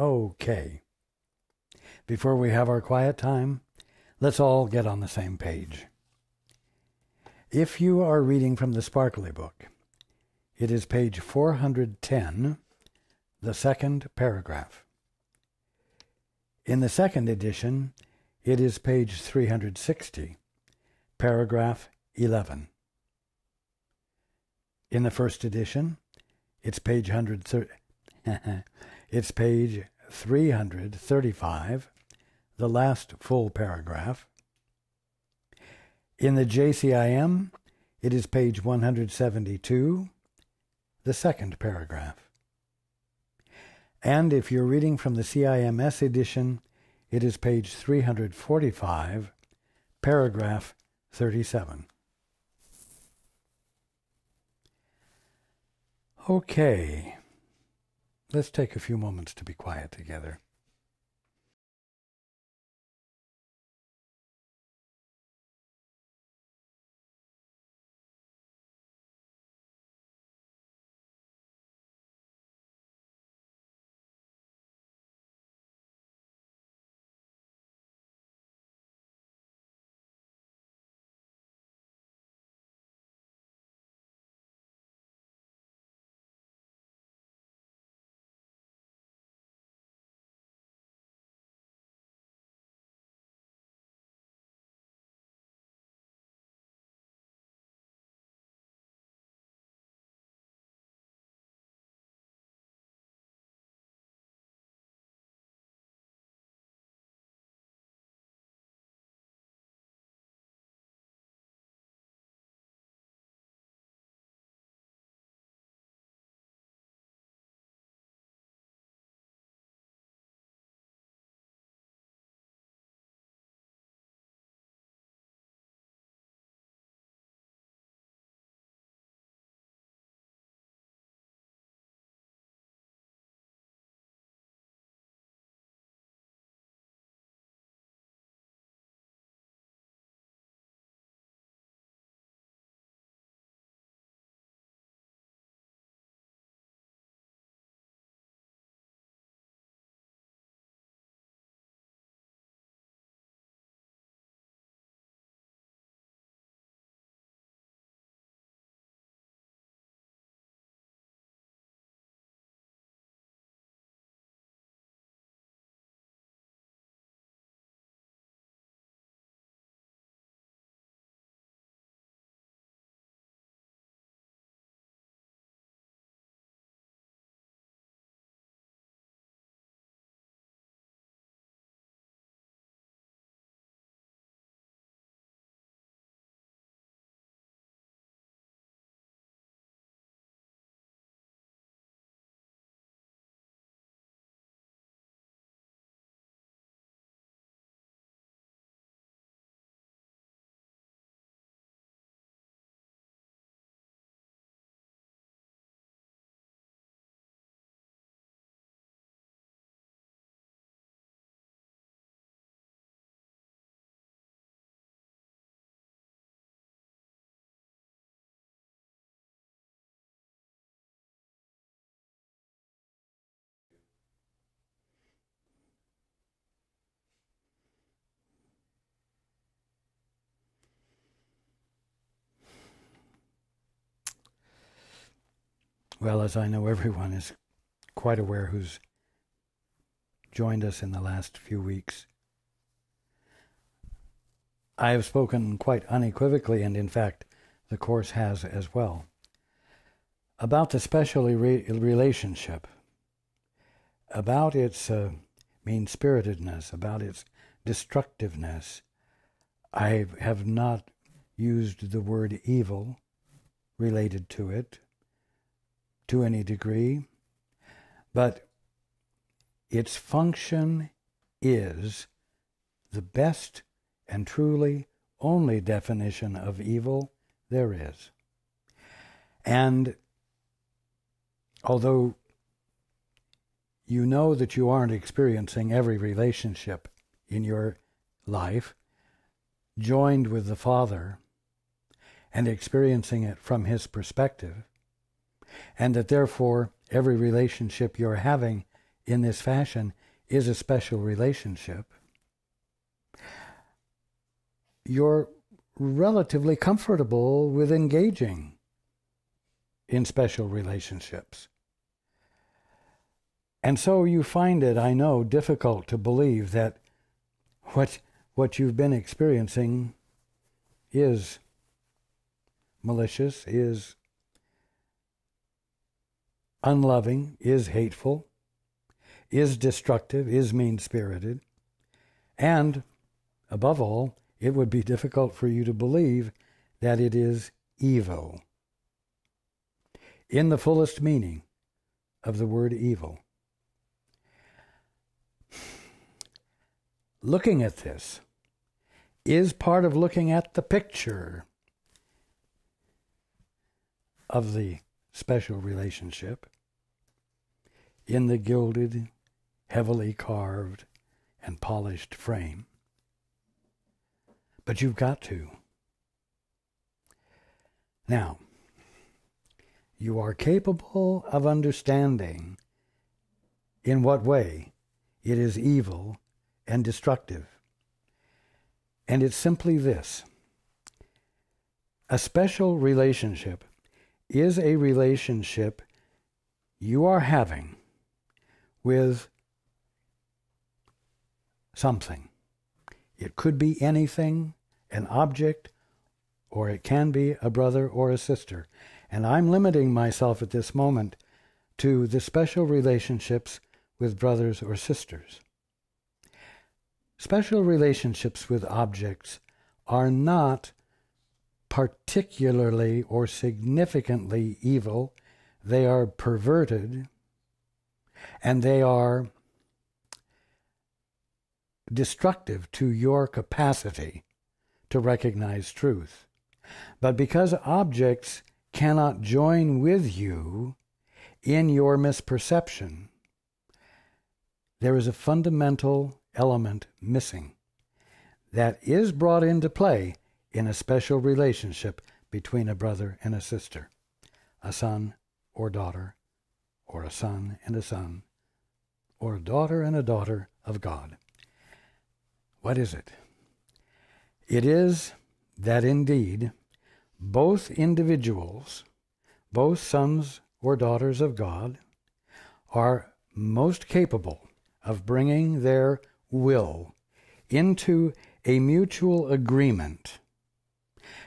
Okay. Before we have our quiet time, let's all get on the same page. If you are reading from the Sparkly Book, it is page 410, the second paragraph. In the second edition, it is page 360, paragraph 11. In the first edition, it's page 335, the last full paragraph. In the JCIM, it is page 172, the second paragraph. And if you're reading from the CIMS edition, it is page 345, paragraph 37. Okay, let's take a few moments to be quiet together. Well, as I know everyone is quite aware who's joined us in the last few weeks, I have spoken quite unequivocally, and in fact the Course has as well, about the special relationship, about its mean-spiritedness, about its destructiveness. I have not used the word evil related to it to any degree, but its function is the best and truly only definition of evil there is. And although you know that you aren't experiencing every relationship in your life joined with the Father and experiencing it from His perspective, and that therefore every relationship you're having in this fashion is a special relationship, you're relatively comfortable with engaging in special relationships. And so you find it, I know, difficult to believe that what you've been experiencing is malicious, is unloving, is hateful, is destructive, is mean-spirited, and, above all, it would be difficult for you to believe that it is evil, in the fullest meaning of the word evil. Looking at this is part of looking at the picture of the special relationship in the gilded, heavily carved, and polished frame. But you've got to. Now, you are capable of understanding in what way it is evil and destructive. And it's simply this. A special relationship is a relationship you are having with something. It could be anything, an object, or it can be a brother or a sister. And I'm limiting myself at this moment to the special relationships with brothers or sisters. Special relationships with objects are not particularly or significantly evil. They are perverted, and they are destructive to your capacity to recognize truth. But because objects cannot join with you in your misperception, there is a fundamental element missing that is brought into play in a special relationship between a brother and a sister, a son or daughter, or a son and a son, or a daughter and a daughter of God. What is it? It is that indeed both individuals, both sons or daughters of God, are most capable of bringing their will into a mutual agreement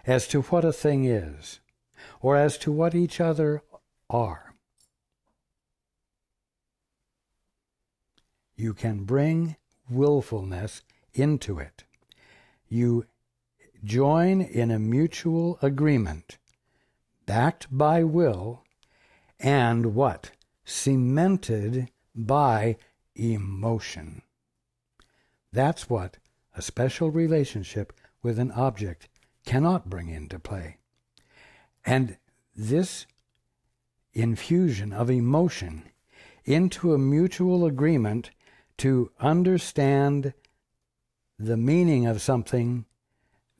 as to what a thing is, or as to what each other are. You can bring willfulness into it. You join in a mutual agreement, backed by will, and what? Cemented by emotion. That's what a special relationship with an object cannot bring into play. And this infusion of emotion into a mutual agreement to understand the meaning of something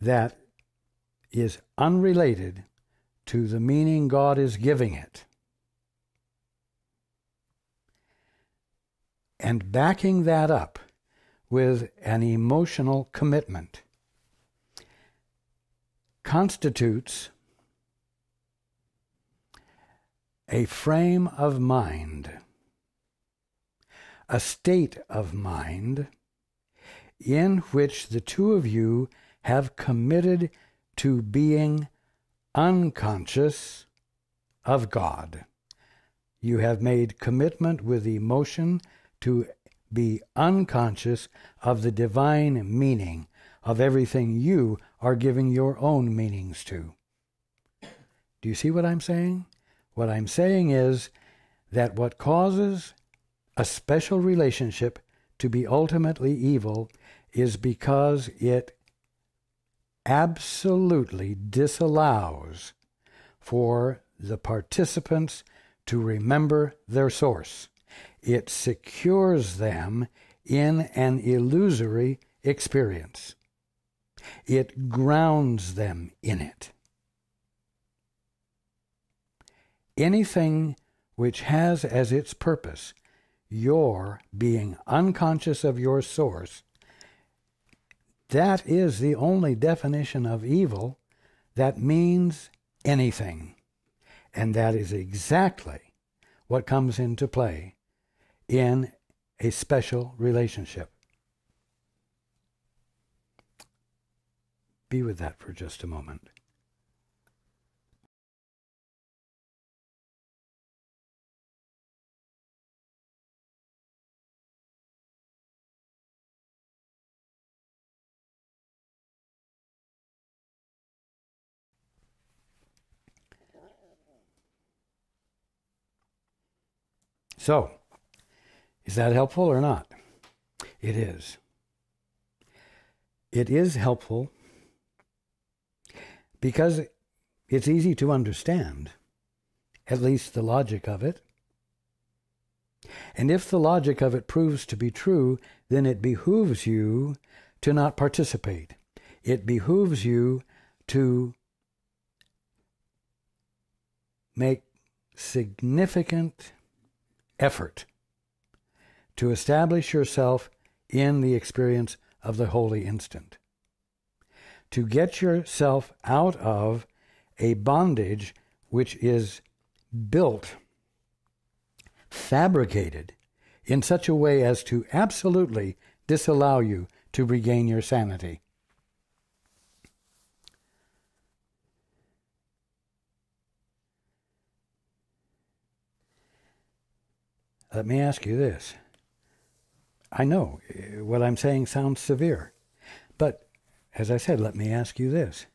that is unrelated to the meaning God is giving it, and backing that up with an emotional commitment, constitutes a frame of mind, a state of mind in which the two of you have committed to being unconscious of God. You have made commitment with emotion to be unconscious of the divine meaning of everything you are giving your own meanings to. Do you see what I'm saying? What I'm saying is that what causes a special relationship to be ultimately evil is because it absolutely disallows for the participants to remember their source. It secures them in an illusory experience. It grounds them in it. Anything which has as its purpose your being unconscious of your source, that is the only definition of evil that means anything. And that is exactly what comes into play in a special relationship. Be with that for just a moment. So, is that helpful or not? It is. It is helpful because it's easy to understand, at least the logic of it. And if the logic of it proves to be true, then it behooves you to not participate. It behooves you to make significant effort to establish yourself in the experience of the holy instant, to get yourself out of a bondage which is built, fabricated in such a way as to absolutely disallow you to regain your sanity. Let me ask you this. I know what I'm saying sounds severe, but as I said, let me ask you this.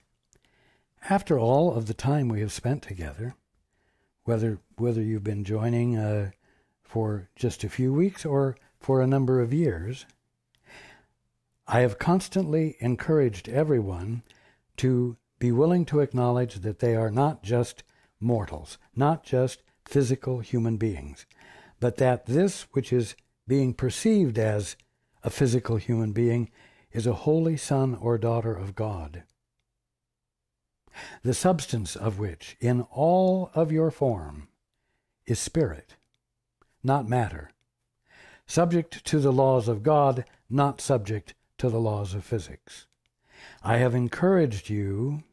After all of the time we have spent together, whether you've been joining for just a few weeks or for a number of years, I have constantly encouraged everyone to be willing to acknowledge that they are not just mortals, not just physical human beings, but that this which is being perceived as a physical human being is a holy son or daughter of God, the substance of which, in all of your form, is spirit, not matter, subject to the laws of God, not subject to the laws of physics. I have encouraged you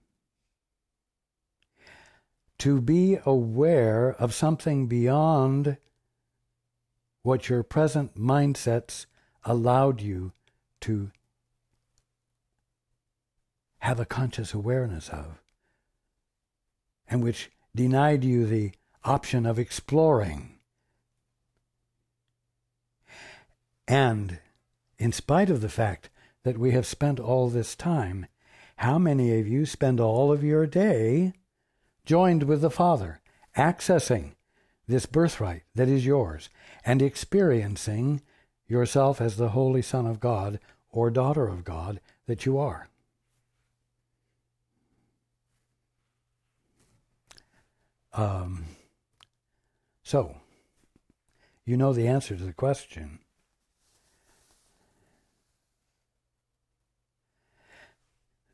to be aware of something beyond what your present mindsets allowed you to have a conscious awareness of, and which denied you the option of exploring. And in spite of the fact that we have spent all this time, how many of you spend all of your day joined with the Father, accessing this birthright that is yours, and experiencing yourself as the Holy Son of God or daughter of God that you are? So, you know the answer to the question.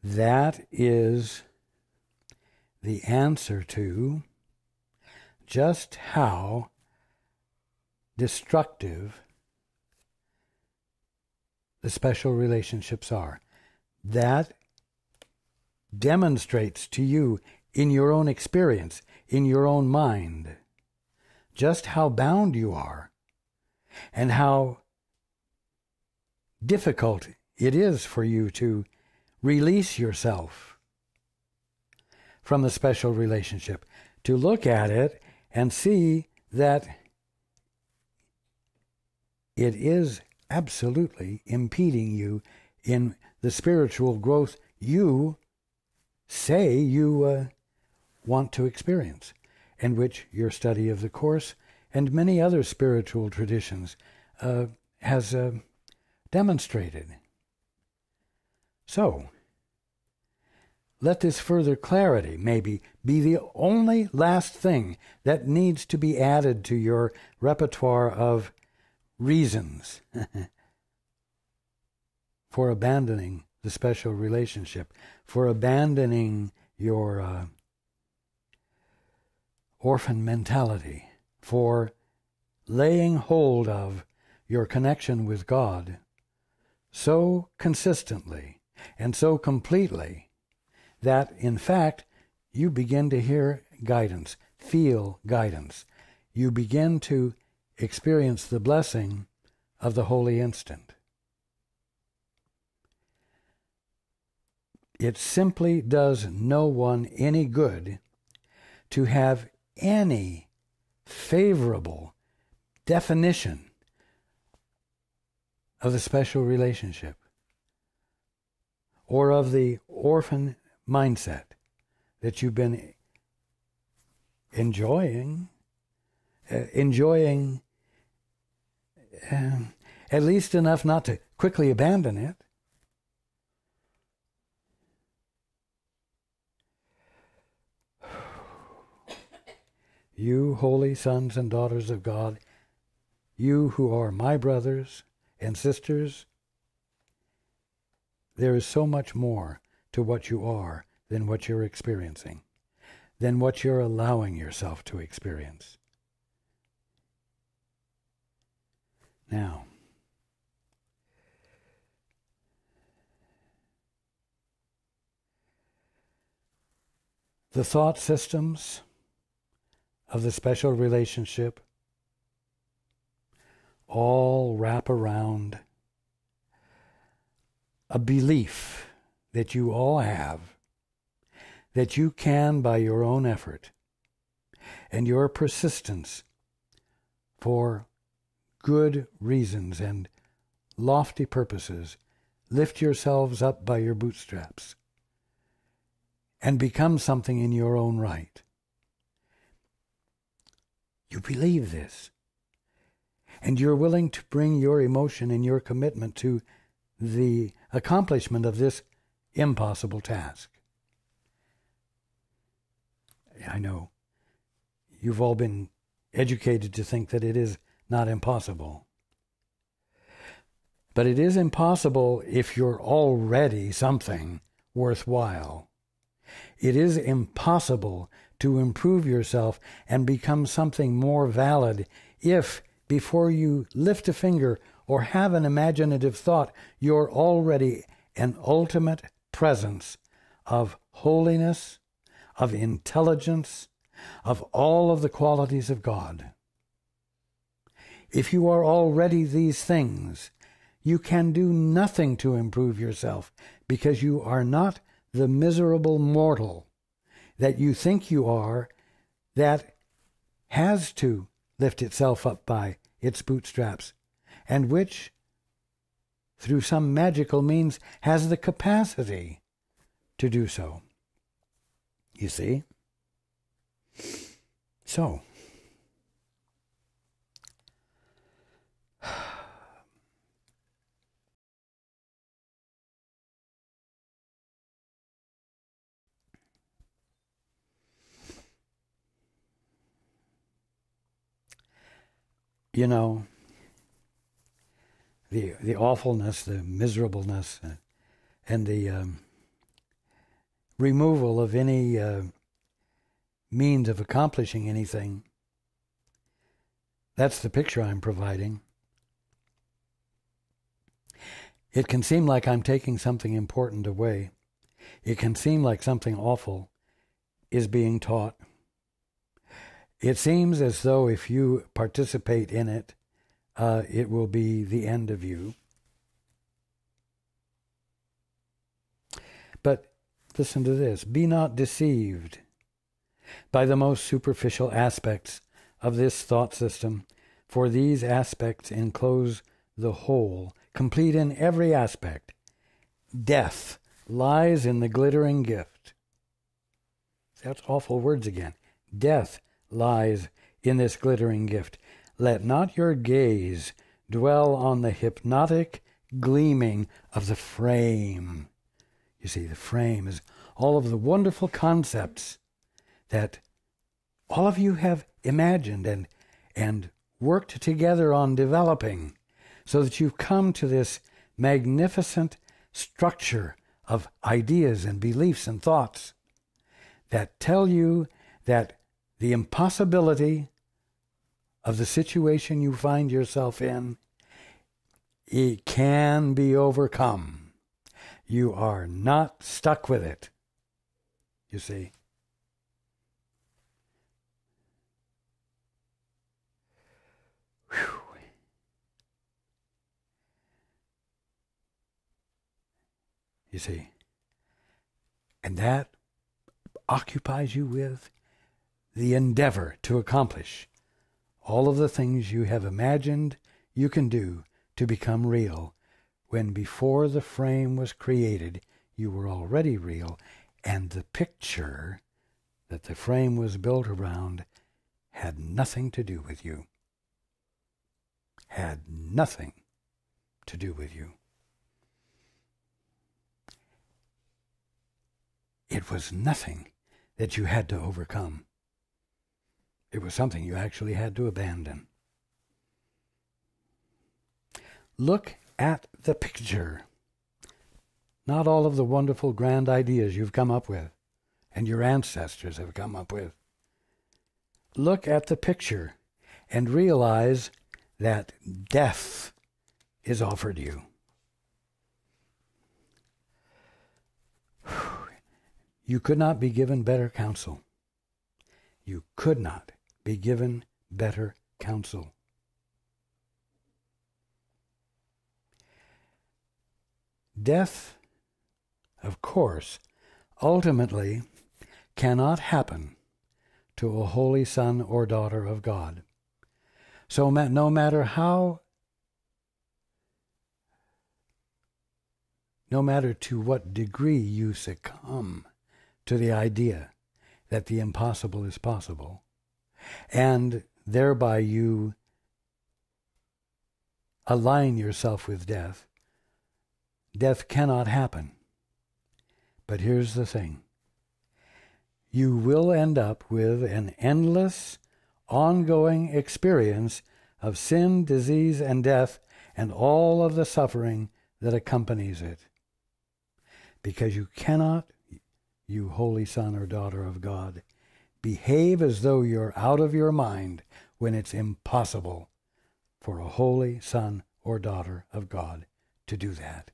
That is the answer to just how destructive the special relationships are. That demonstrates to you in your own experience, in your own mind, just how bound you are and how difficult it is for you to release yourself from the special relationship, to look at it and see that it is absolutely impeding you in the spiritual growth you say you want to experience, and which your study of the Course and many other spiritual traditions has demonstrated. So, let this further clarity maybe be the only last thing that needs to be added to your repertoire of reasons for abandoning the special relationship, for abandoning your orphan mentality, for laying hold of your connection with God so consistently and so completely that, in fact, you begin to hear guidance, feel guidance. You begin to experience the blessing of the holy instant. It simply does no one any good to have any favorable definition of the special relationship or of the orphan mindset that you've been enjoying at least enough not to quickly abandon it. You holy sons and daughters of God, you who are my brothers and sisters, there is so much more to what you are than what you're experiencing, than what you're allowing yourself to experience. Now, the thought systems of the special relationship all wrap around a belief that you all have that you can, by your own effort and your persistence for good reasons and lofty purposes, lift yourselves up by your bootstraps and become something in your own right. You believe this, and you're willing to bring your emotion and your commitment to the accomplishment of this impossible task. I know you've all been educated to think that it is not impossible. But it is impossible if you're already something worthwhile. It is impossible to improve yourself and become something more valid if, before you lift a finger or have an imaginative thought, you're already an ultimate presence of holiness, of intelligence, of all of the qualities of God. If you are already these things, you can do nothing to improve yourself because you are not the miserable mortal that you think you are that has to lift itself up by its bootstraps and which, through some magical means, has the capacity to do so. You see? So, you know, the awfulness, the miserableness, and the removal of any means of accomplishing anything, that's the picture I'm providing. It can seem like I'm taking something important away. It can seem like something awful is being taught. It seems as though if you participate in it, it will be the end of you. But listen to this. Be not deceived by the most superficial aspects of this thought system, for these aspects enclose the whole, complete in every aspect. Death lies in the glittering gift. That's awful words again. Death lies in this glittering gift. Let not your gaze dwell on the hypnotic gleaming of the frame. You see, the frame is all of the wonderful concepts that all of you have imagined and worked together on developing so that you've come to this magnificent structure of ideas and beliefs and thoughts that tell you that the impossibility of the situation you find yourself in, it can be overcome. You are not stuck with it, you see. Whew. You see. And that occupies you with the endeavor to accomplish all of the things you have imagined you can do to become real, when before the frame was created, you were already real, and the picture that the frame was built around had nothing to do with you. Had nothing to do with you. It was nothing that you had to overcome. It was something you actually had to abandon. Look at the picture. Not all of the wonderful grand ideas you've come up with and your ancestors have come up with. Look at the picture and realize that death is offered you. You could not be given better counsel. You could not be given better counsel. Death, of course, ultimately cannot happen to a holy son or daughter of God. So no matter to what degree you succumb to the idea that the impossible is possible, and thereby you align yourself with death, death cannot happen. But here's the thing. You will end up with an endless, ongoing experience of sin, disease, and death, and all of the suffering that accompanies it. Because you cannot, you holy son or daughter of God, behave as though you're out of your mind when it's impossible for a holy son or daughter of God to do that.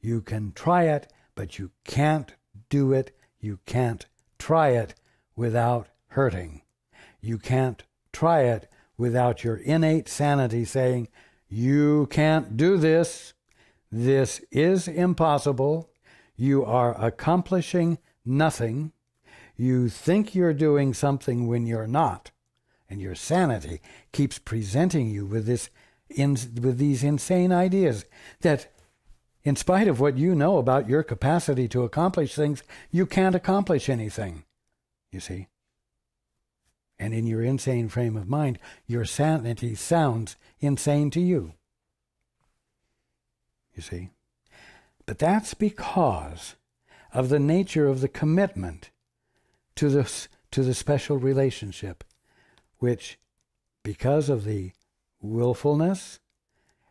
You can try it, but you can't do it. You can't try it without hurting. You can't try it without your innate sanity saying, you can't do this. This is impossible. You are accomplishing nothing. You think you're doing something when you're not. And your sanity keeps presenting you with these insane ideas that, in spite of what you know about your capacity to accomplish things, you can't accomplish anything, you see. And in your insane frame of mind, your sanity sounds insane to you, you see. But that's because of the nature of the commitment to the special relationship, which, because of the willfulness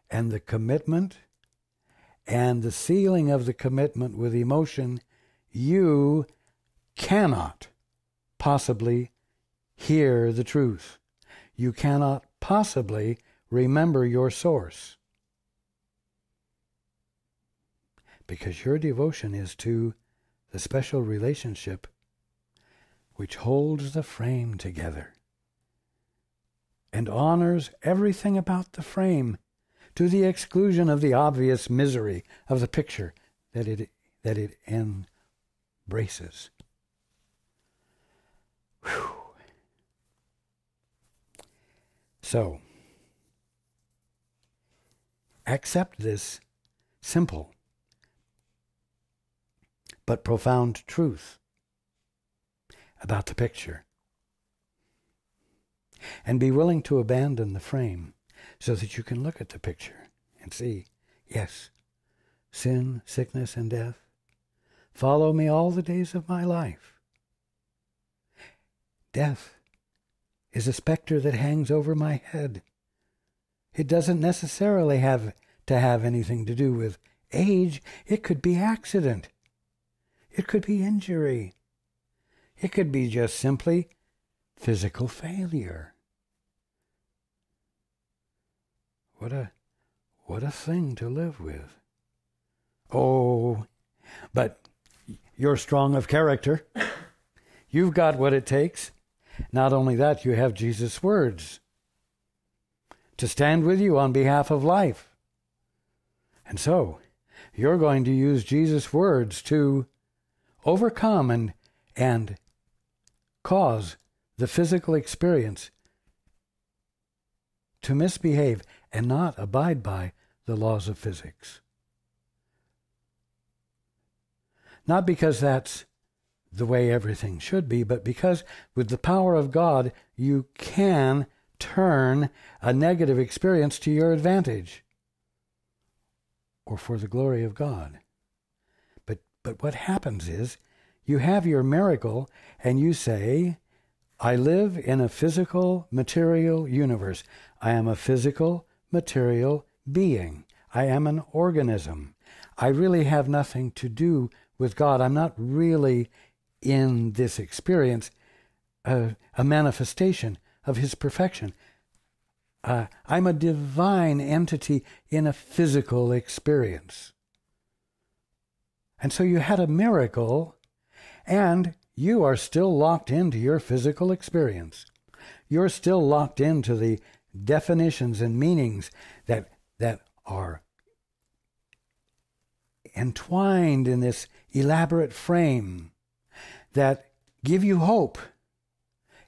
and the commitment and the sealing of the commitment with emotion, you cannot possibly hear the truth. You cannot possibly remember your source. Because your devotion is to the special relationship which holds the frame together and honors everything about the frame to the exclusion of the obvious misery of the picture that it embraces. Whew. So, accept this simple but profound truth about the picture, and be willing to abandon the frame so that you can look at the picture and see, yes, sin, sickness, and death follow me all the days of my life. Death is a specter that hangs over my head. It doesn't necessarily have to have anything to do with age. It could be accident. It could be injury. It could be just simply physical failure. What a thing to live with. Oh, but you're strong of character. You've got what it takes. Not only that, you have Jesus' words to stand with you on behalf of life. And so, you're going to use Jesus' words to overcome and cause the physical experience to misbehave and not abide by the laws of physics. Not because that's the way everything should be, but because with the power of God, you can turn a negative experience to your advantage or for the glory of God. But what happens is you have your miracle and you say, I live in a physical, material universe. I am a physical, material being. I am an organism. I really have nothing to do with God. I'm not really in this experience a manifestation of His perfection. I'm a divine entity in a physical experience. And so you had a miracle, and you are still locked into your physical experience. You're still locked into the definitions and meanings that are entwined in this elaborate frame that give you hope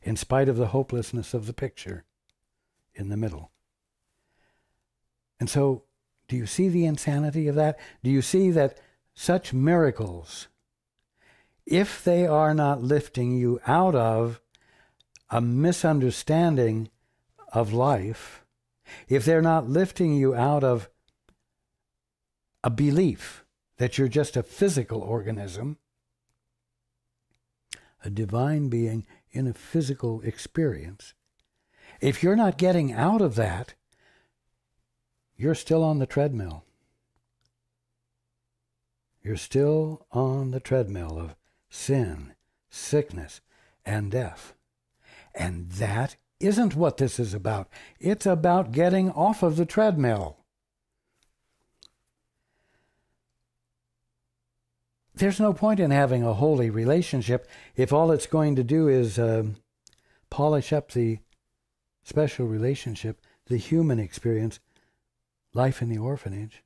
in spite of the hopelessness of the picture in the middle. And so, do you see the insanity of that? Do you see that such miracles, if they are not lifting you out of a misunderstanding of life, if they're not lifting you out of a belief that you're just a physical organism, a divine being in a physical experience, if you're not getting out of that, you're still on the treadmill. You're still on the treadmill of sin, sickness, and death. And that isn't what this is about. It's about getting off of the treadmill. There's no point in having a holy relationship if all it's going to do is polish up the special relationship, the human experience, life in the orphanage.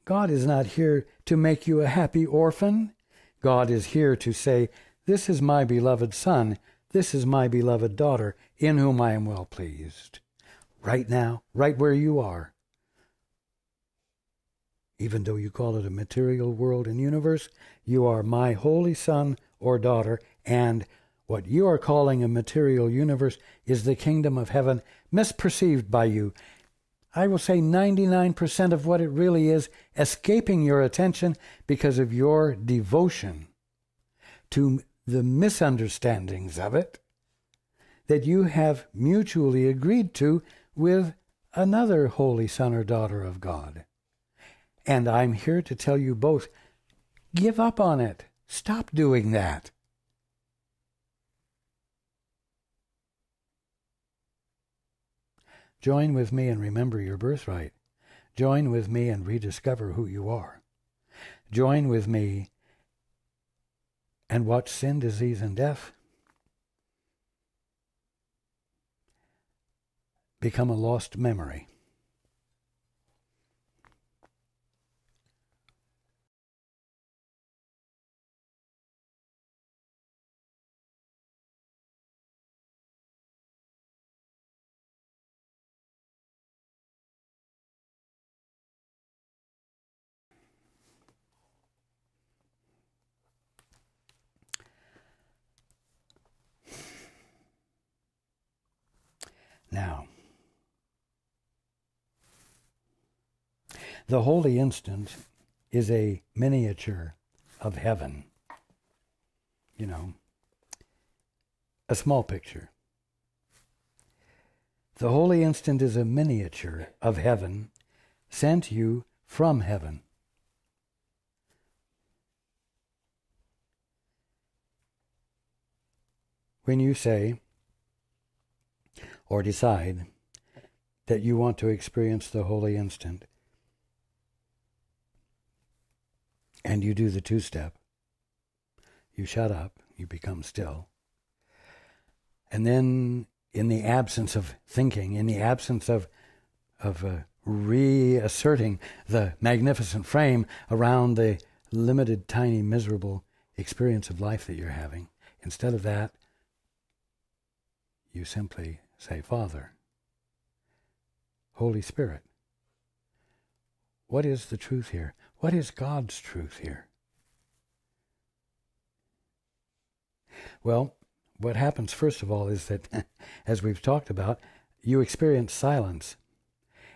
God is not here to make you a happy orphan. God is here to say, this is my beloved son, this is my beloved daughter, in whom I am well pleased. Right now, right where you are. Even though you call it a material world and universe, you are my holy son or daughter, and what you are calling a material universe is the kingdom of heaven, misperceived by you. I will say 99% of what it really is, escaping your attention because of your devotion to the misunderstandings of it that you have mutually agreed to with another holy son or daughter of God. And I'm here to tell you both, give up on it. Stop doing that. Join with me and remember your birthright. Join with me and rediscover who you are. Join with me and watch sin, disease, and death become a lost memory. Now, the holy instant is a miniature of heaven. You know, a small picture. The holy instant is a miniature of heaven sent you from heaven. When you say, or decide that you want to experience the holy instant, and you do the two-step, you shut up, you become still, and then in the absence of thinking, in the absence of reasserting the magnificent frame around the limited, tiny, miserable experience of life that you're having, instead of that, you simply say, Father, Holy Spirit, what is the truth here? What is God's truth here? Well, what happens first of all is that, as we've talked about, you experience silence.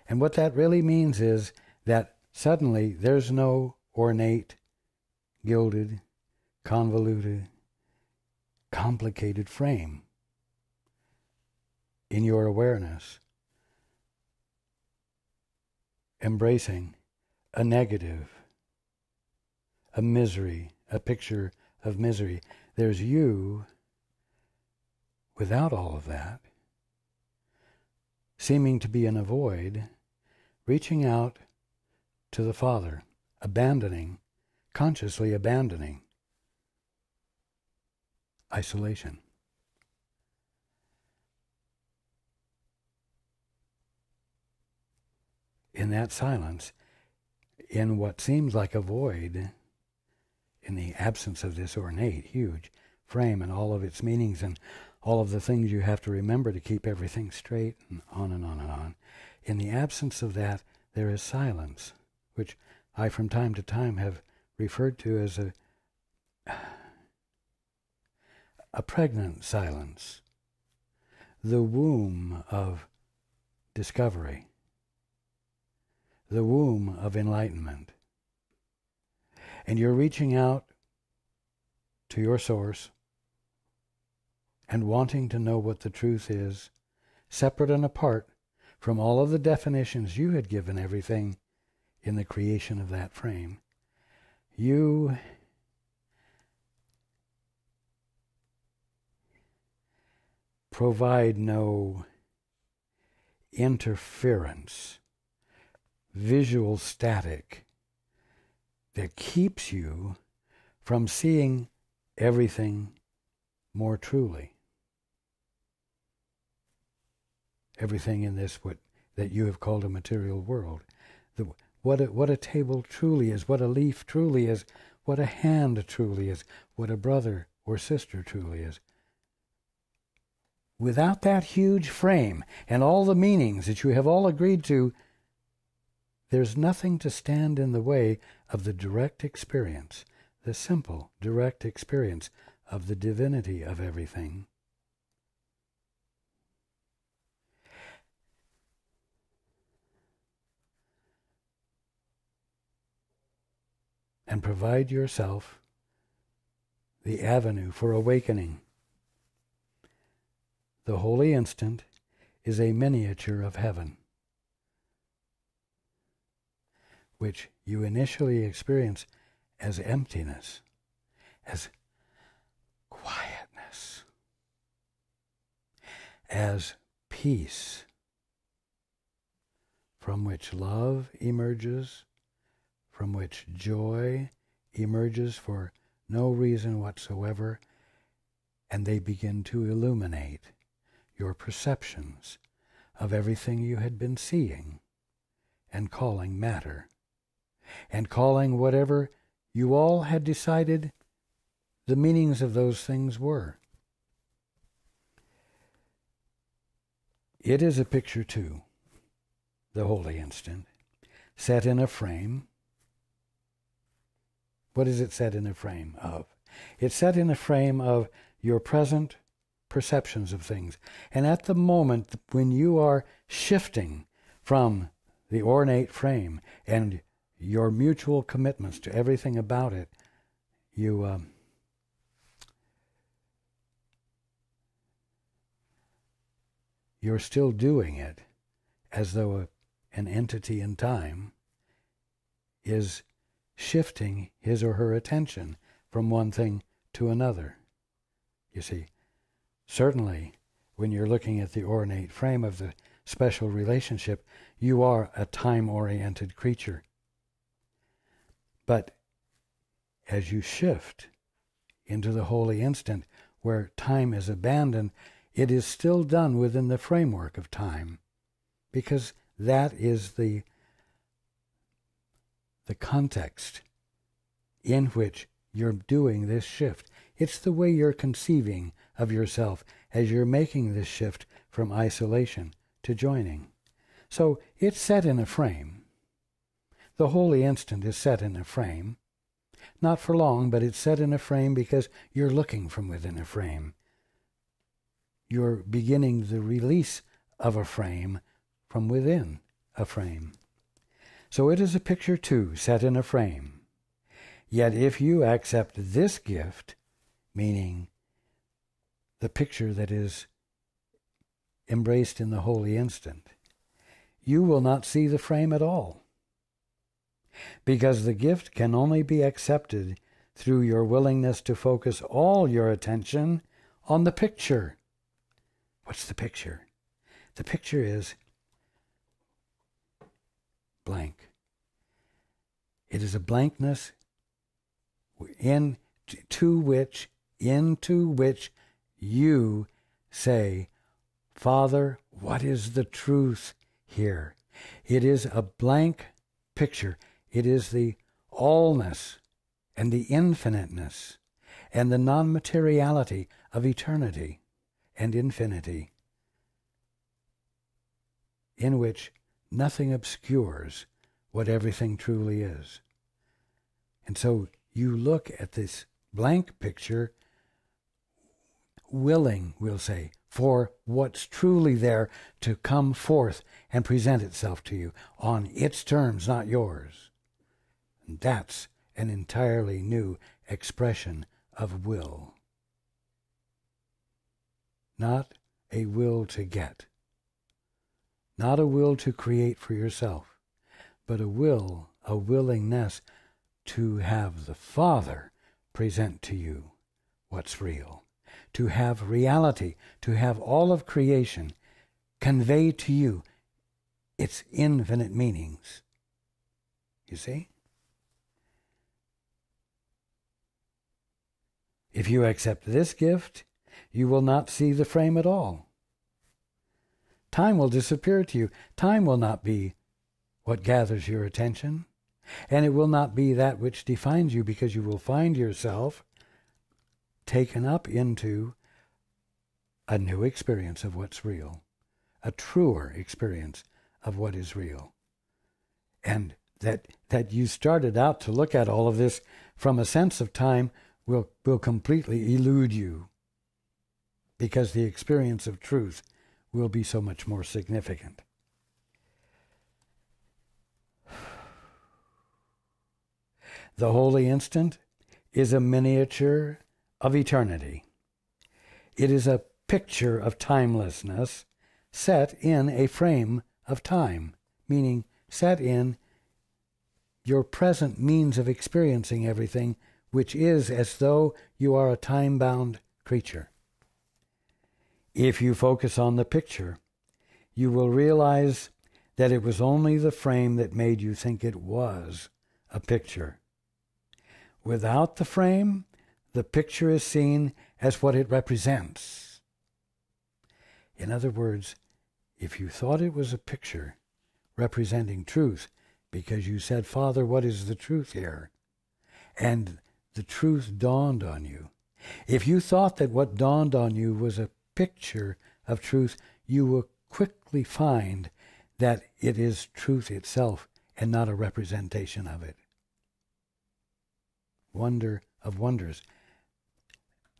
And what that really means is that suddenly there's no ornate, gilded, convoluted, complicated frame in your awareness, embracing a negative, a misery, a picture of misery. There's you without all of that, seeming to be in a void, reaching out to the Father, abandoning, consciously abandoning isolation. In that silence, in what seems like a void, in the absence of this ornate, huge frame and all of its meanings and all of the things you have to remember to keep everything straight, and on and on and on. In the absence of that, there is silence, which I from time to time have referred to as a pregnant silence, the womb of discovery, the womb of enlightenment. And you're reaching out to your source and wanting to know what the truth is, separate and apart from all of the definitions you had given everything in the creation of that frame. You provide no interference, visual static, that keeps you from seeing everything more truly. Everything in this that you have called a material world. What a table truly is, what a leaf truly is, what a hand truly is, what a brother or sister truly is. Without that huge frame and all the meanings that you have all agreed to, there's nothing to stand in the way of the direct experience, the simple, direct experience of the divinity of everything. And provide yourself the avenue for awakening. The holy instant is a miniature of heaven, which you initially experience as emptiness, as quietness, as peace, from which love emerges, from which joy emerges for no reason whatsoever, and they begin to illuminate your perceptions of everything you had been seeing and calling matter, and calling whatever you all had decided the meanings of those things were. It is a picture too, the holy instant, set in a frame. What is it set in a frame of? It's set in a frame of your present perceptions of things. And at the moment when you are shifting from the ornate frame and your mutual commitments to everything about it, you're still doing it as though an entity in time is shifting his or her attention from one thing to another. You see, certainly when you're looking at the ornate frame of the special relationship, you are a time-oriented creature. But as you shift into the holy instant, where time is abandoned, it is still done within the framework of time, because that is the context in which you're doing this shift. It's the way you're conceiving of yourself as you're making this shift from isolation to joining. So it's set in a frame. The holy instant is set in a frame. Not for long, but it's set in a frame because you're looking from within a frame. You're beginning the release of a frame from within a frame. So it is a picture too, set in a frame. Yet if you accept this gift, meaning the picture that is embraced in the holy instant, you will not see the frame at all. Because the gift can only be accepted through your willingness to focus all your attention on the picture. What's the picture? The picture is blank. It is a blankness into which you say, Father, what is the truth here? It is a blank picture. It is the allness and the infiniteness and the non-materiality of eternity and infinity, in which nothing obscures what everything truly is. And so you look at this blank picture, willing, we'll say, for what's truly there to come forth and present itself to you on its terms, not yours. And that's an entirely new expression of will. Not a will to get. Not a will to create for yourself, but a willingness to have the Father present to you what's real, to have reality, to have all of creation convey to you its infinite meanings. You see? If you accept this gift, you will not see the frame at all. Time will disappear to you. Time will not be what gathers your attention, and it will not be that which defines you, because you will find yourself taken up into a new experience of what's real, a truer experience of what is real. And that you started out to look at all of this from a sense of time will completely elude you, because the experience of truth will be so much more significant. The holy instant is a miniature of eternity. It is a picture of timelessness set in a frame of time, meaning set in your present means of experiencing everything, which is as though you are a time-bound creature. If you focus on the picture, you will realize that it was only the frame that made you think it was a picture. Without the frame, the picture is seen as what it represents. In other words, if you thought it was a picture representing truth, because you said, Father, what is the truth here? And the truth dawned on you. If you thought that what dawned on you was a picture of truth, you will quickly find that it is truth itself and not a representation of it. Wonder of wonders.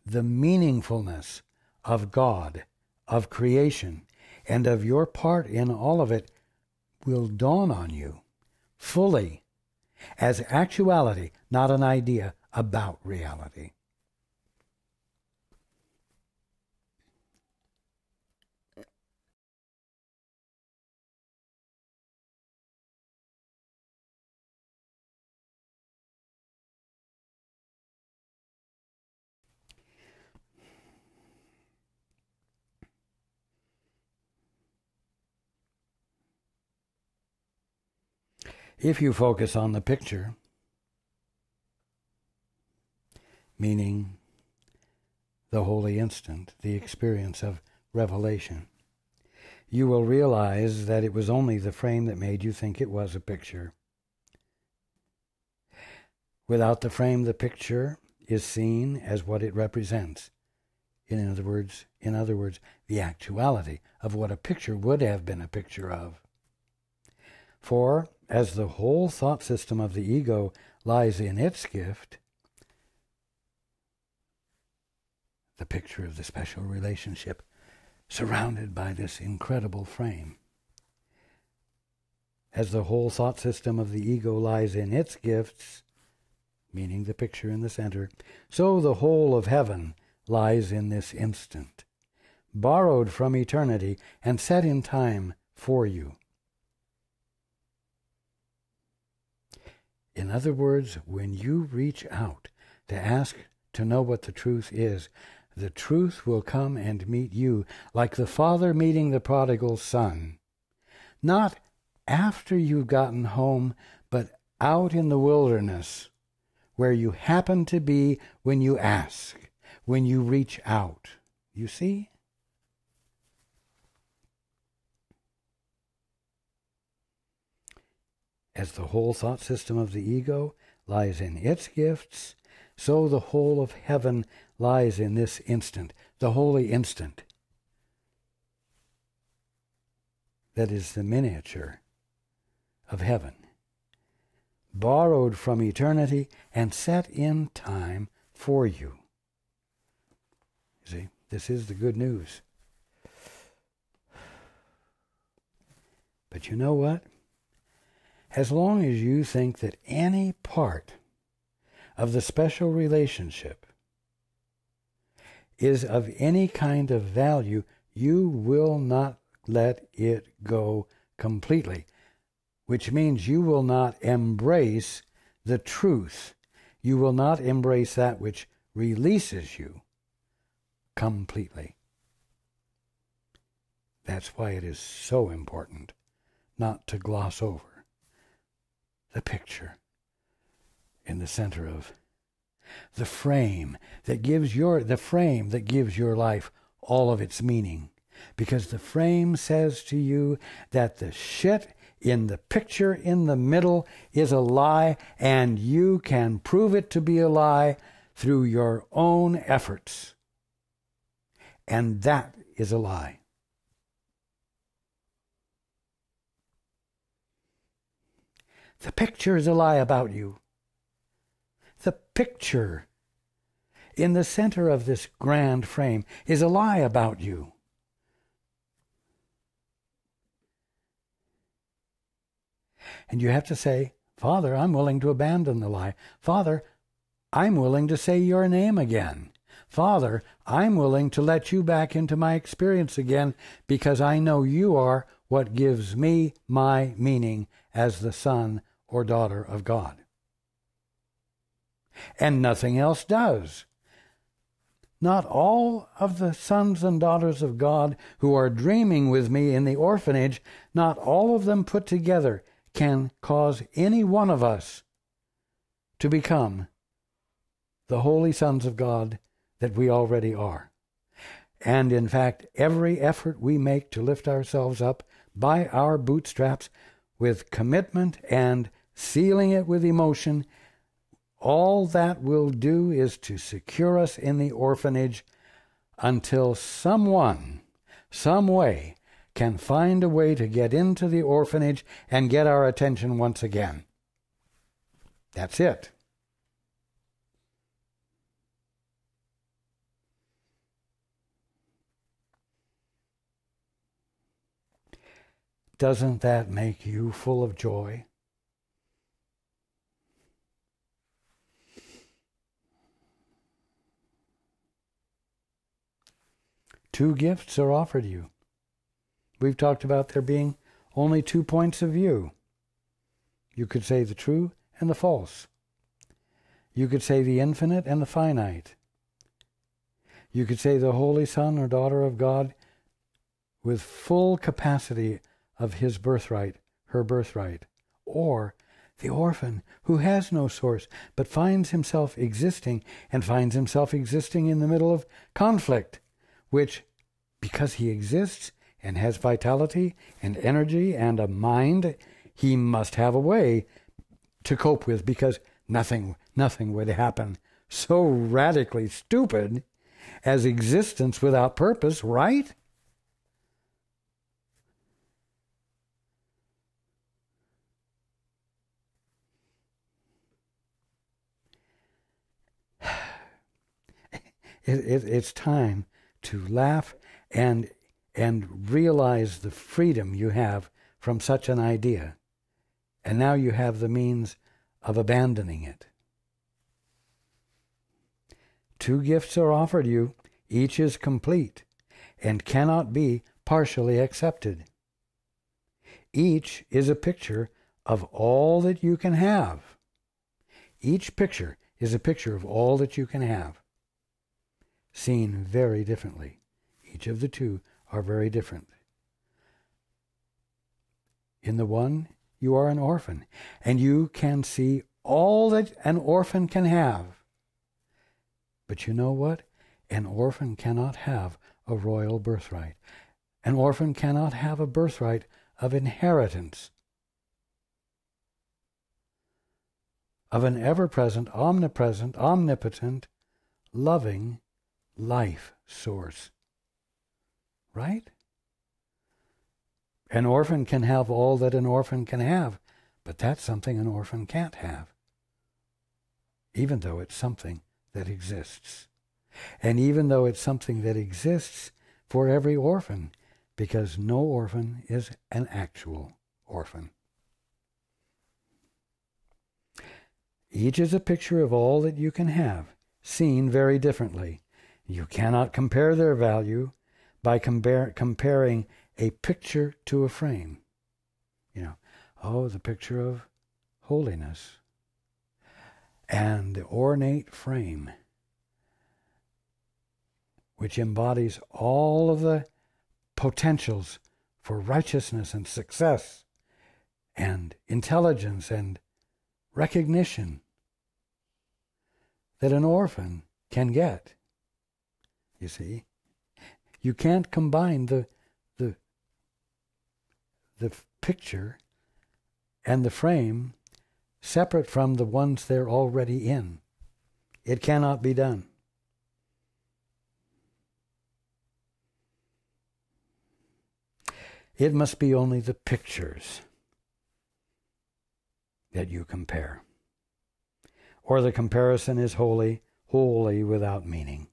The meaningfulness of God, of creation, and of your part in all of it will dawn on you fully as actuality, not an idea about reality. If you focus on the picture, meaning the holy instant, the experience of revelation, you will realize that it was only the frame that made you think it was a picture. Without the frame, the picture is seen as what it represents. In other words, the actuality of what a picture would have been a picture of. For as the whole thought system of the ego lies in its gift, the picture of the special relationship surrounded by this incredible frame. As the whole thought system of the ego lies in its gifts, meaning the picture in the center, so the whole of heaven lies in this instant, borrowed from eternity and set in time for you. In other words, when you reach out to ask to know what the truth is, the truth will come and meet you, like the father meeting the prodigal son. Not after you've gotten home, but out in the wilderness, where you happen to be when you ask, when you reach out. You see? As the whole thought system of the ego lies in its gifts, so the whole of heaven lies in this instant, the holy instant. That is the miniature of heaven, borrowed from eternity and set in time for you. See, this is the good news. But you know what? As long as you think that any part of the special relationship is of any kind of value, you will not let it go completely, which means you will not embrace the truth. You will not embrace that which releases you completely. That's why it is so important not to gloss over the picture in the center of the frame that gives your life all of its meaning, because the frame says to you that the shit in the picture in the middle is a lie, and you can prove it to be a lie through your own efforts, and that is a lie. The picture is a lie about you. The picture in the center of this grand frame is a lie about you. And you have to say, Father, I'm willing to abandon the lie. Father, I'm willing to say your name again. Father, I'm willing to let you back into my experience again, because I know you are what gives me my meaning as the son or daughter of God. And nothing else does. Not all of the sons and daughters of God who are dreaming with me in the orphanage, not all of them put together can cause any one of us to become the holy sons of God that we already are. And in fact, every effort we make to lift ourselves up by our bootstraps with commitment and sealing it with emotion, all that will do is to secure us in the orphanage until someone, some way, can find a way to get into the orphanage and get our attention once again. That's it. Doesn't that make you full of joy? Two gifts are offered you. We've talked about there being only 2 points of view. You could say the true and the false. You could say the infinite and the finite. You could say the holy son or daughter of God with full capacity of his birthright, her birthright. Or The orphan who has no source, but finds himself existing, and finds himself existing in the middle of conflict, which, because he exists and has vitality and energy and a mind, he must have a way to cope with, because nothing would happen so radically stupid as existence without purpose, right? It's time to laugh and realize the freedom you have from such an idea. And now you have the means of abandoning it. 2 gifts are offered you. Each is complete and cannot be partially accepted. Each is a picture of all that you can have. Each picture is a picture of all that you can have, seen very differently. Each of the 2 are very different. In the one, you are an orphan, and you can see all that an orphan can have. But you know what? An orphan cannot have a royal birthright. An orphan cannot have a birthright of inheritance, of an ever-present, omnipresent, omnipotent, loving life source. Right? An orphan can have all that an orphan can have, but that's something an orphan can't have, even though it's something that exists. And even though it's something that exists for every orphan, because no orphan is an actual orphan. Each is a picture of all that you can have, seen very differently. You cannot compare their value by comparing a picture to a frame. The picture of holiness and the ornate frame, which embodies all of the potentials for righteousness and success and intelligence and recognition that an orphan can get. You see, you can't combine the picture and the frame separate from the ones they're already in. It cannot be done. It must be only the pictures that you compare, or the comparison is wholly without meaning.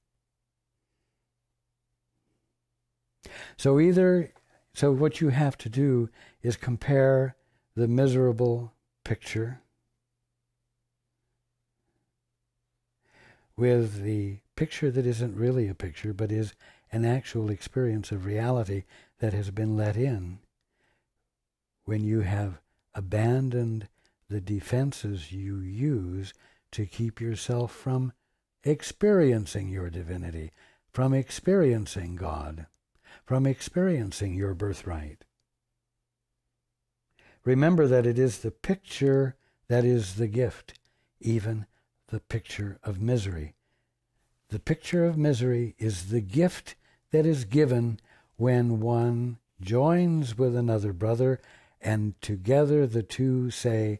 So what you have to do is compare the miserable picture with the picture that isn't really a picture, but is an actual experience of reality that has been let in when you have abandoned the defenses you use to keep yourself from experiencing your divinity, from experiencing God, from experiencing your birthright. Remember that it is the picture that is the gift, even the picture of misery. The picture of misery is the gift that is given when one joins with another brother, and together the two say,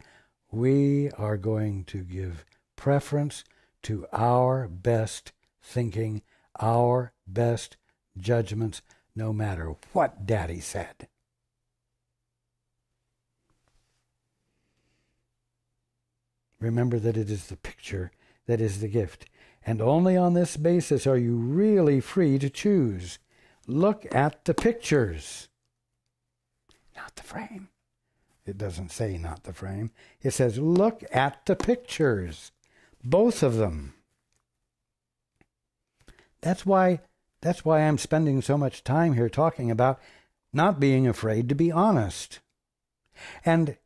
we are going to give preference to our best thinking, our best judgments, no matter what Daddy said. Remember that it is the picture that is the gift, and only on this basis are you really free to choose. Look at the pictures, not the frame. It doesn't say not the frame. It says look at the pictures, both of them. That's why I'm spending so much time here talking about not being afraid to be honest, and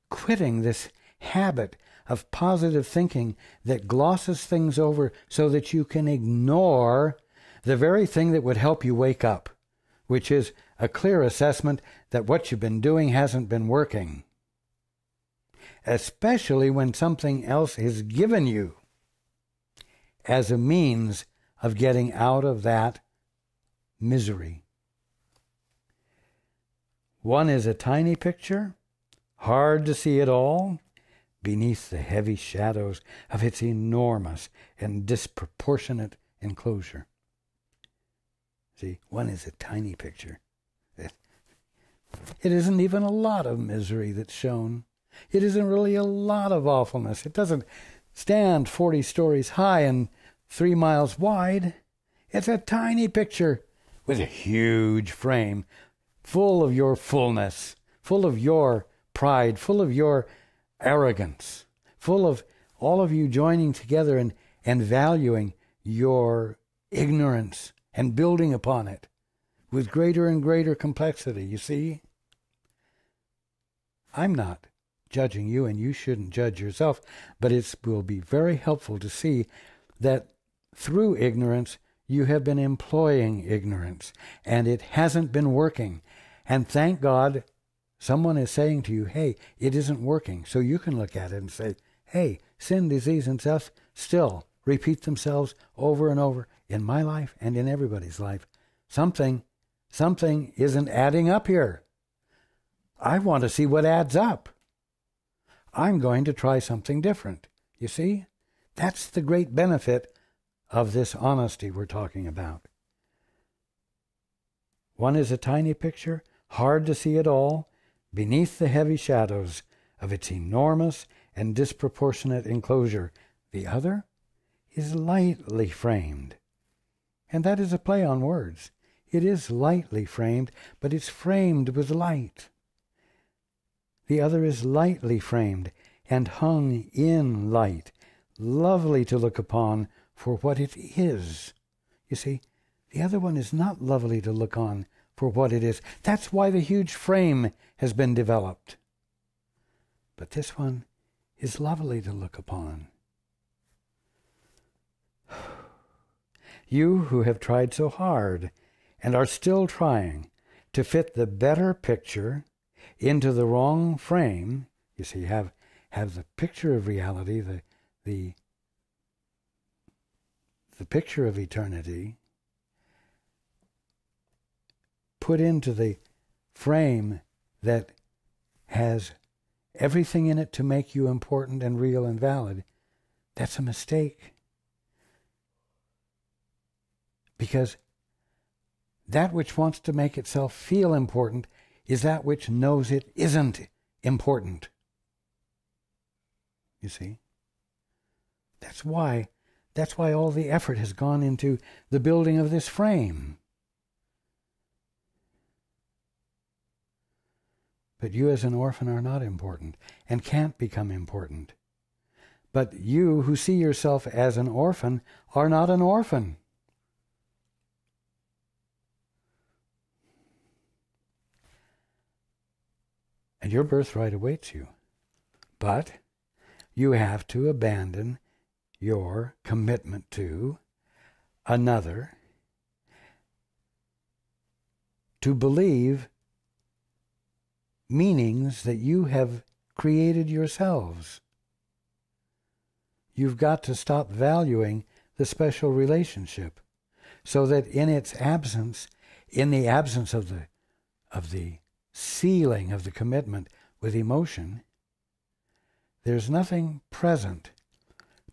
quitting this habit of positive thinking that glosses things over so that you can ignore the very thing that would help you wake up, which is a clear assessment that what you've been doing hasn't been working. especially when something else is given you as a means of getting out of that misery. One is a tiny picture, hard to see at all, beneath the heavy shadows of its enormous and disproportionate enclosure. See, one is a tiny picture. It isn't even a lot of misery that's shown. It isn't really a lot of awfulness. It doesn't stand 40 stories high and 3 miles wide. It's a tiny picture with a huge frame, full of your fullness, full of your pride, full of your arrogance, full of all of you joining together and valuing your ignorance and building upon it with greater and greater complexity. You see? I'm not judging you, and you shouldn't judge yourself, but it will be very helpful to see that through ignorance, you have been employing ignorance, and it hasn't been working. And thank God, someone is saying to you, hey, it isn't working. So you can look at it and say, hey, sin, disease, and death still repeat themselves over and over in my life and in everybody's life. Something isn't adding up here. I want to see what adds up. I'm going to try something different. You see? That's the great benefit of this honesty we're talking about. One is a tiny picture, hard to see at all, beneath the heavy shadows of its enormous and disproportionate enclosure. The other is lightly framed. And that is a play on words. It is lightly framed, but it's framed with light. The other is lightly framed and hung in light, lovely to look upon for what it is. You see, the other one is not lovely to look on for what it is. That's why the huge frame has been developed. But this one is lovely to look upon. You who have tried so hard and are still trying to fit the better picture into the wrong frame, you see, have the picture of reality, the picture of eternity, put into the frame that has everything in it to make you important and real and valid. That's a mistake. Because that which wants to make itself feel important is that which knows it isn't important. You see? That's why all the effort has gone into the building of this frame. But you as an orphan are not important and can't become important. But you who see yourself as an orphan are not an orphan. And your birthright awaits you. But you have to abandon your commitment to another, to believe meanings that you have created yourselves. You've got to stop valuing the special relationship so that in its absence, in the absence of the sealing of the commitment with emotion, there's nothing present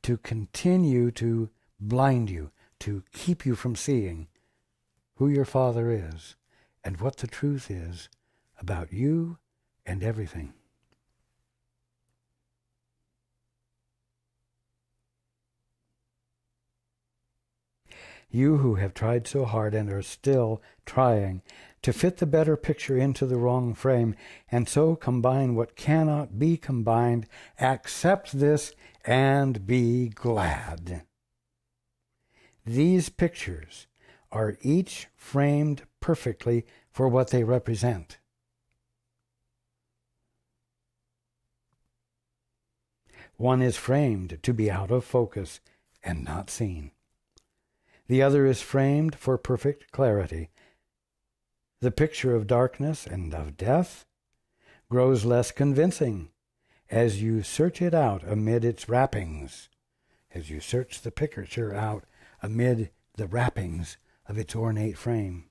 to continue to blind you, to keep you from seeing who your Father is and what the truth is about you and everything. You who have tried so hard and are still trying to fit the better picture into the wrong frame and so combine what cannot be combined, accept this and be glad. These pictures are each framed perfectly for what they represent. One is framed to be out of focus and not seen. The other is framed for perfect clarity. The picture of darkness and of death grows less convincing as you search it out amid its wrappings, as you search the picture out amid the wrappings of its ornate frame,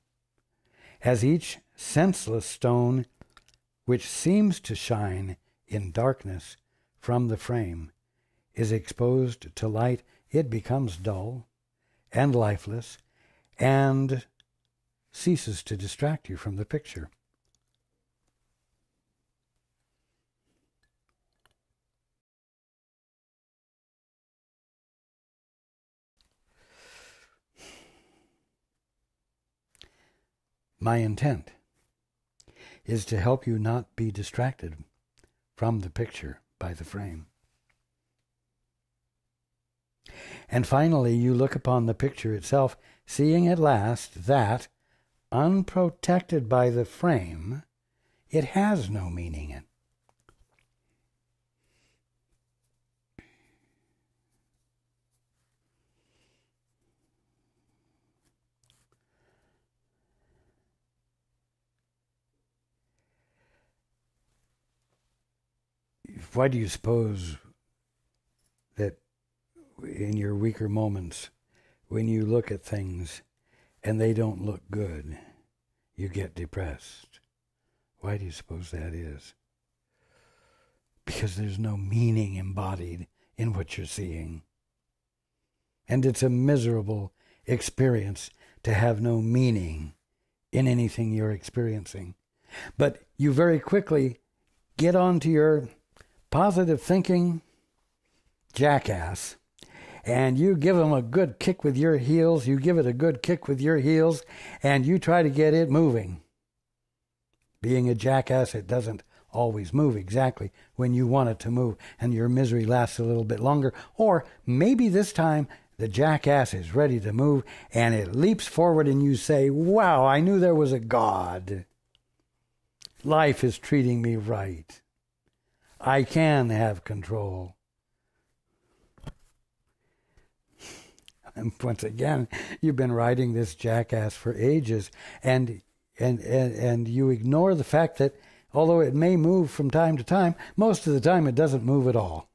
as each senseless stone which seems to shine in darkness from the frame is exposed to light, it becomes dull and lifeless and ceases to distract you from the picture. My intent is to help you not be distracted from the picture by the frame. And finally, you look upon the picture itself, seeing at last that, unprotected by the frame, it has no meaning in. Why do you suppose that in your weaker moments, when you look at things and they don't look good, you get depressed? Why do you suppose that is? Because there's no meaning embodied in what you're seeing. And it's a miserable experience to have no meaning in anything you're experiencing. But you very quickly get onto your positive thinking jackass, and you give them a good kick with your heels, you give it a good kick with your heels, and you try to get it moving. Being a jackass, it doesn't always move exactly when you want it to move, and your misery lasts a little bit longer. Or maybe this time the jackass is ready to move, and it leaps forward, and you say, wow, I knew there was a God. Life is treating me right. I can have control. And once again, you've been riding this jackass for ages, and you ignore the fact that although it may move from time to time, most of the time it doesn't move at all.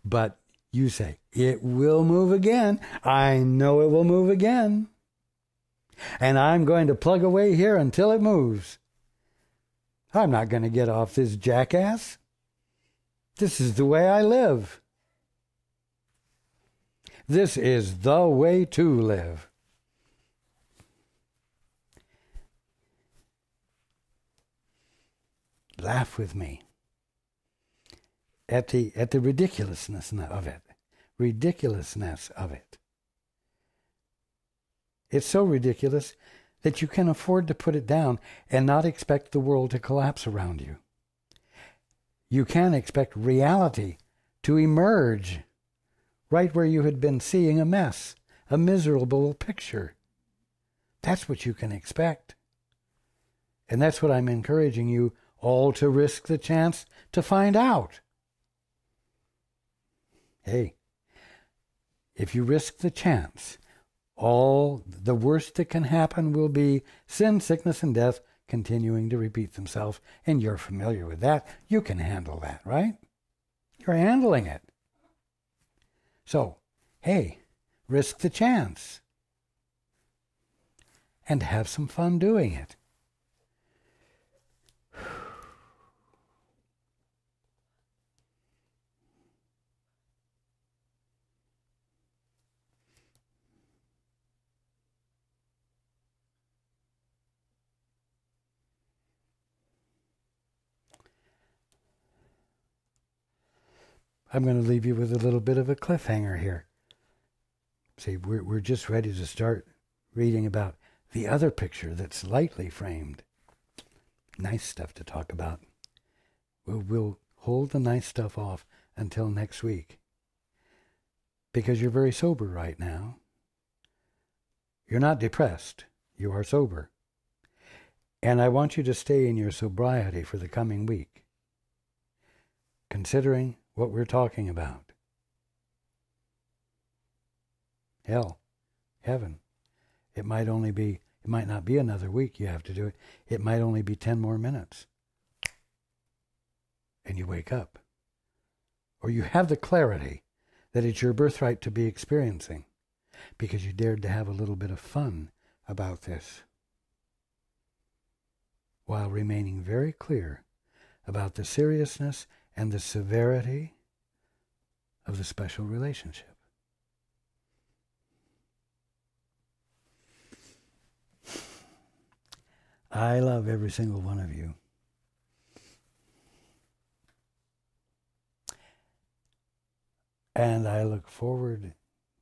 But you say, it will move again. I know it will move again. And I'm going to plug away here until it moves. I'm not going to get off this jackass. This is the way I live. This is the way to live. Laugh with me at the ridiculousness of it. Ridiculousness of it. It's so ridiculous that you can afford to put it down and not expect the world to collapse around you. You can expect reality to emerge right where you had been seeing a mess, a miserable picture. That's what you can expect. And that's what I'm encouraging you all to risk the chance to find out. Hey, if you risk the chance, all the worst that can happen will be sin, sickness, and death continuing to repeat themselves, and you're familiar with that. You can handle that, right? You're handling it. So, hey, risk the chance and have some fun doing it. I'm going to leave you with a little bit of a cliffhanger here. See, we're just ready to start reading about the other picture that's lightly framed. Nice stuff to talk about. We'll hold the nice stuff off until next week. Because you're very sober right now. You're not depressed. You are sober. And I want you to stay in your sobriety for the coming week, considering what we're talking about. Hell, heaven. It might not be another week you have to do it. It might only be 10 more minutes. And you wake up. or you have the clarity that it's your birthright to be experiencing because you dared to have a little bit of fun about this while remaining very clear about the seriousness and the severity of the special relationship. I love every single one of you. And I look forward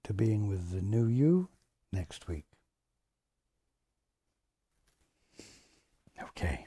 to being with the new you next week. Okay.